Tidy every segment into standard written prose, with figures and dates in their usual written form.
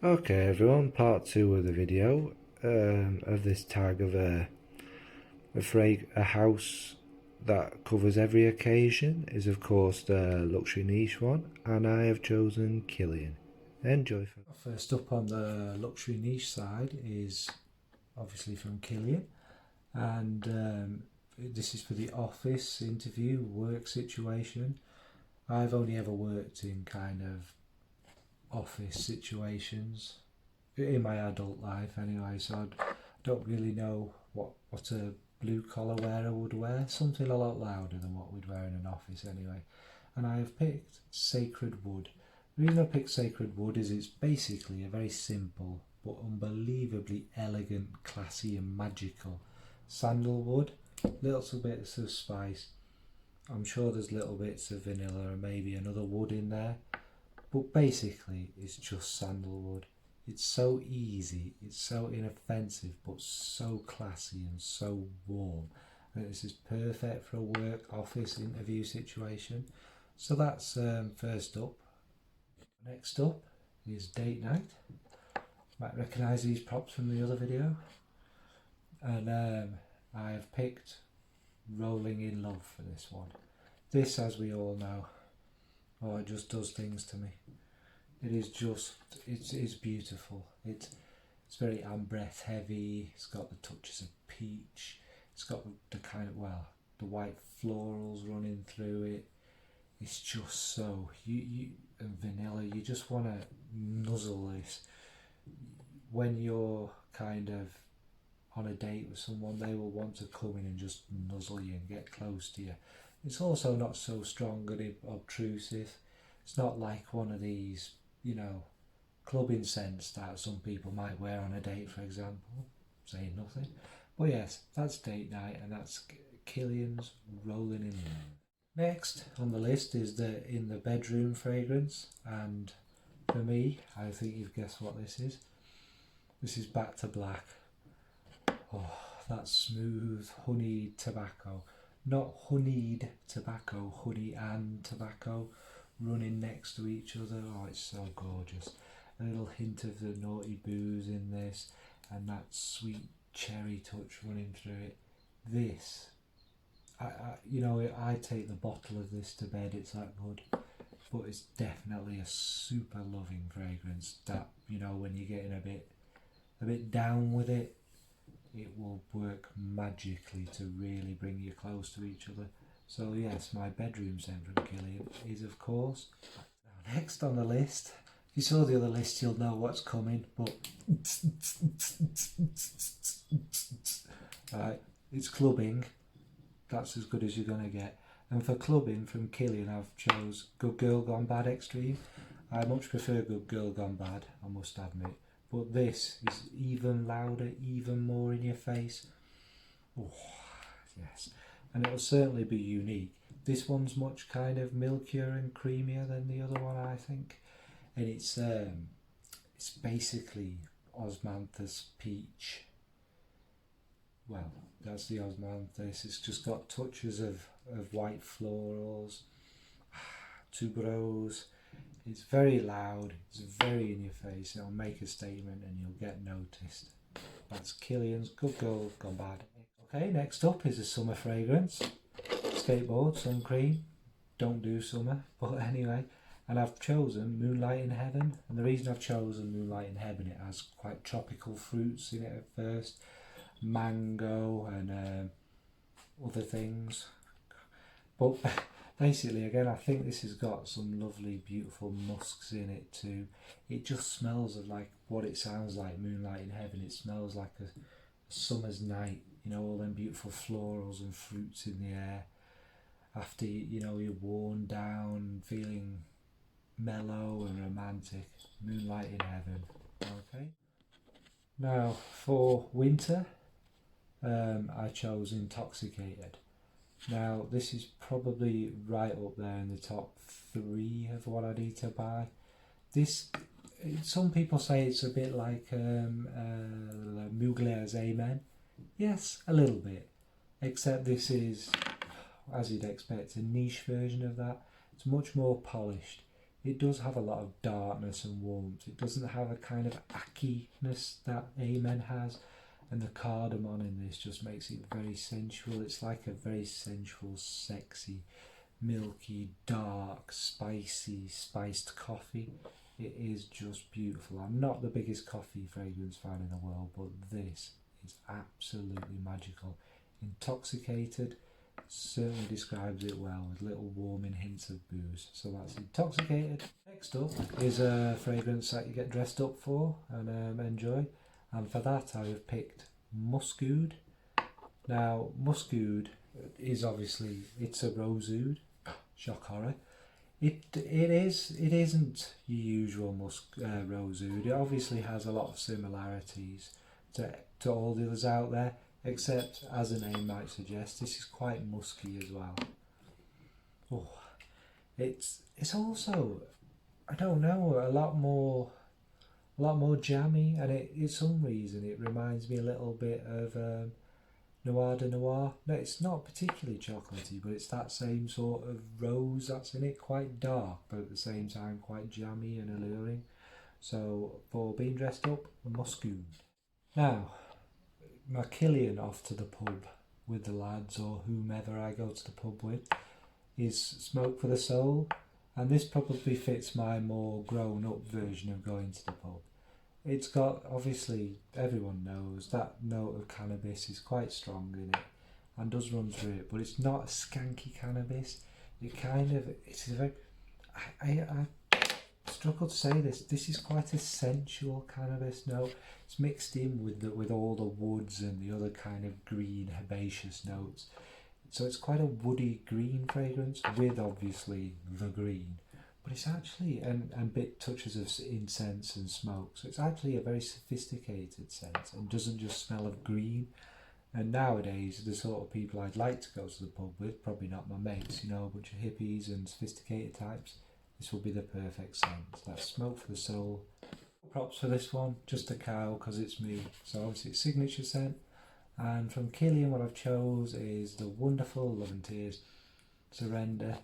Okay everyone, part 2 of the video of this tag of a house that covers every occasion is of course the luxury niche one, and I have chosen Killian. Enjoy. First up on the luxury niche side is obviously from Killian, and this is for the office interview work situation. I've only ever worked in kind of office situations in my adult life anyway, so I don't really know what a blue collar wearer would wear. Something a lot louder than what we'd wear in an office anyway. And I have picked Sacred Wood. The reason I picked Sacred Wood is it's basically a very simple but unbelievably elegant, classy and magical sandalwood. Little bits of spice. I'm sure there's little bits of vanilla and maybe another wood in there. But basically it's just sandalwood. It's so easy, it's so inoffensive, but so classy and so warm. And this is perfect for a work office interview situation. So that's first up. Next up is date night. Might recognise these props from the other video. And I have picked Rolling in Love for this one. This, as we all know, it just does things to me. It is just, it's beautiful. It's very ambrette heavy. It's got the touches of peach. It's got the kind of, the white florals running through it. It's just so, and vanilla, you just want to nuzzle this. When you're kind of on a date with someone, they will want to come in and just nuzzle you and get close to you. It's also not so strong and obtrusive. It's not like one of these, clubbing scents that some people might wear on a date, for example. Saying nothing. But yes, that's date night, and that's Killian's Rolling in Love. Next on the list is the In the Bedroom fragrance, and for me, I think you've guessed what this is. This is Back to Black. Oh, that smooth honeyed tobacco. Not honeyed tobacco, honey and tobacco running next to each other. Oh, it's so gorgeous. A little hint of the naughty booze in this, and that sweet cherry touch running through it. This, I take the bottle of this to bed. It's that good. But it's definitely a super loving fragrance that, when you're getting a bit down with it, it will work magically to really bring you close to each other. So yes, my bedroom scent from Killian is of course. Now, next on the list, if you saw the other list you'll know what's coming, but right, it's clubbing. That's as good as you're going to get. And for clubbing from Killian, I've chose Good Girl Gone Bad Extreme. I much prefer Good Girl Gone Bad, I must admit. But this is even louder, even more in your face. Oh, yes. And it'll certainly be unique. This one's much kind of milkier and creamier than the other one, I think. And it's basically Osmanthus Peach. Well, that's the Osmanthus. It's just got touches of white florals, tuberose. It's very loud, it's very in your face, it'll make a statement and you'll get noticed. That's Killian's Good Girl Gone Bad. Okay, next up is a summer fragrance. Skateboard, sun cream. Don't do summer, but anyway. And I've chosen Moonlight in Heaven. And the reason I've chosen Moonlight in Heaven, it has quite tropical fruits in it at first. Mango and other things. But basically, again, I think this has got some lovely, beautiful musks in it too. It just smells of like what it sounds like, Moonlight in Heaven. It smells like a summer's night, all them beautiful florals and fruits in the air. After, you're worn down, feeling mellow and romantic. Moonlight in Heaven. Okay. Now, for winter, I chose Intoxicated. Now, this is probably right up there in the top 3 of what I need to buy. This, some people say it's a bit like Mugler's Amen. Yes, a little bit. Except this is, as you'd expect, a niche version of that. It's much more polished. it does have a lot of darkness and warmth. It doesn't have a kind of ackiness that Amen has, and the cardamom in this just makes it very sensual. It's like a very sensual, sexy, milky, dark, spicy, spiced coffee. It is just beautiful. I'm not the biggest coffee fragrance fan in the world, but this is absolutely magical. Intoxicated certainly describes it well, with little warming hints of booze. So that's Intoxicated. Next up is a fragrance that you get dressed up for and enjoy, and for that I have picked Musk Oud. Now Musk Oud is obviously, it's a rose oud. Shock horror. It isn't your usual rose oud. It obviously has a lot of similarities to all the others out there, except, as the name might suggest, this is quite musky as well. Oh, it's also, I don't know, a lot more jammy, and for some reason it reminds me a little bit of Noir de Noir. No, it's not particularly chocolatey, but it's that same sort of rose that's in it, quite dark, but at the same time quite jammy and alluring. So for being dressed up, Musk Oud. Now, my Killian off to the pub with the lads, or whomever I go to the pub with, is Smoke for the Soul, and this probably fits my more grown up version of going to the pub. It's got, obviously, everyone knows that note of cannabis is quite strong in it and does run through it, but it's not a skanky cannabis. It's a very, I struggle to say this. This is quite a sensual cannabis note. It's mixed in with all the woods and the other kind of green herbaceous notes. So it's quite a woody green fragrance with obviously the green. But it's actually, and bit touches of incense and smoke, so it's actually a very sophisticated scent and doesn't just smell of green. And nowadays, the sort of people I'd like to go to the pub with, probably not my mates, a bunch of hippies and sophisticated types, this will be the perfect scent. That's Smoke for the Soul. Props for this one, just a cow because it's me. So obviously it's signature scent. And from Killian, what I've chose is the wonderful Love and Tears Surrender.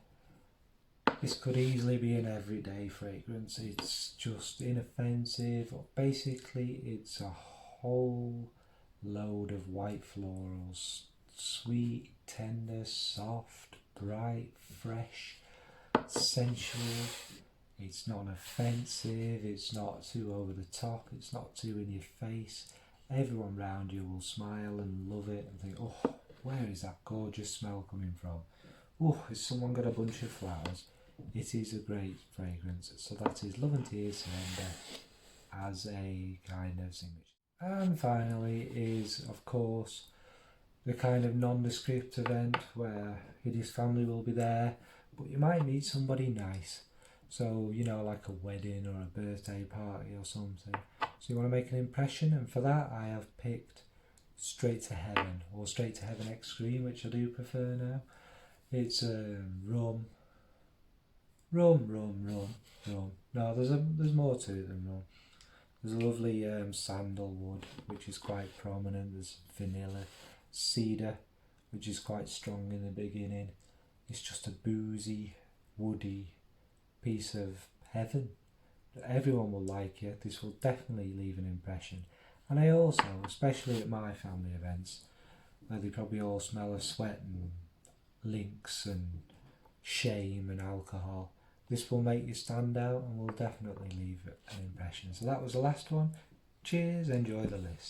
This could easily be an everyday fragrance. It's just inoffensive. Basically, it's a whole load of white florals. Sweet, tender, soft, bright, fresh, sensual. It's not offensive. It's not too over the top. It's not too in your face. Everyone around you will smile and love it and think, oh, where is that gorgeous smell coming from? Oh, has someone got a bunch of flowers? It is a great fragrance. So that is Love and Tears Surrender as a kind of signature. And finally is, of course, the kind of nondescript event where Hideous family will be there, but you might meet somebody nice. So, like a wedding or a birthday party or something. So you want to make an impression, and for that I have picked Straight to Heaven, or Straight to Heaven Extreme, which I do prefer now. It's rum. No, there's more to it than rum. There's a lovely sandalwood, which is quite prominent. There's vanilla, cedar, which is quite strong in the beginning. It's just a boozy, woody piece of heaven. Everyone will like it. This will definitely leave an impression. And I also, especially at my family events, where they probably all smell of sweat and links and shame and alcohol, this will make you stand out and will definitely leave an impression. So that was the last one. Cheers, enjoy the list.